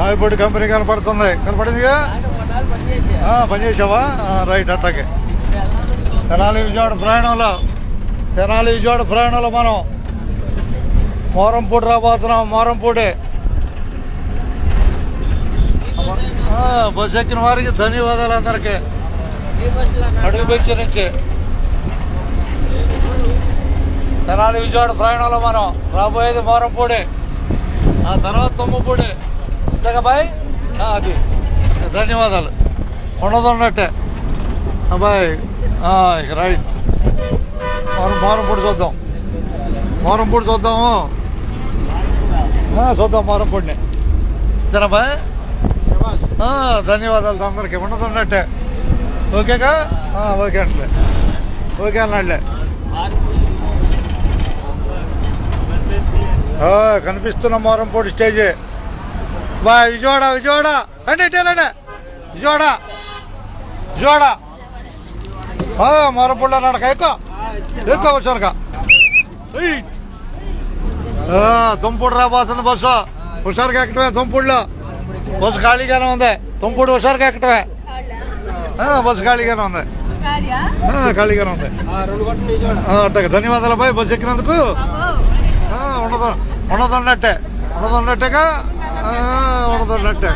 ఇప్పుడు company కనపడిందిగా. పనిచేసావా? Right. అట్టకే Tenali Vijayawada ప్రయాణంలో మనం మోరంపూడి రాబోతున్నాం. మోరంపూడి బస్సు ఎక్కిన వారికి ధన్యవాదాలు అందరికీ. అడుగు బెంచి నుంచి తెనాలి విజయవాడ ప్రయాణంలో మనం రాబోయేది మోరంపూడి, ఆ తర్వాత తుమ్మపూడి. అంతేగా బాయ్? అది ధన్యవాదాలు. ఉన్నట్టే అబ్బాయి. ఇక రైట్. మోరంపూడి చూద్దాం. చూద్దాం మోరంపూడిని. ఇద్దరా బాయ్? ధన్యవాదాలు అందరికీ. ఉన్నట్టే. ఓకేగా? ఓకే అన్నాడులే. కనిపిస్తున్న మోరంపూడి స్టేజ్. బాయ్. విజయవాడ రండి. విజయవాడ మోరంపూడిలో నడక ఎక్కువ వచ్చారుగా. తుంపూడు రాబోతుంది బస్సు. హుషారుగా ఎక్కటమే. తుంపూడులో బస్సు ఖాళీగానే ఉంది. తుంపూడు హుషారుగా ఎక్కటమే. బస్సు ఖాళీగానే ఉంది. అట్టగా ధన్యవాదాలు బాయ్ బస్సు ఎక్కినందుకు. ఉన్నదన్నట్టేగా. ఉన్నదన్నట్టే.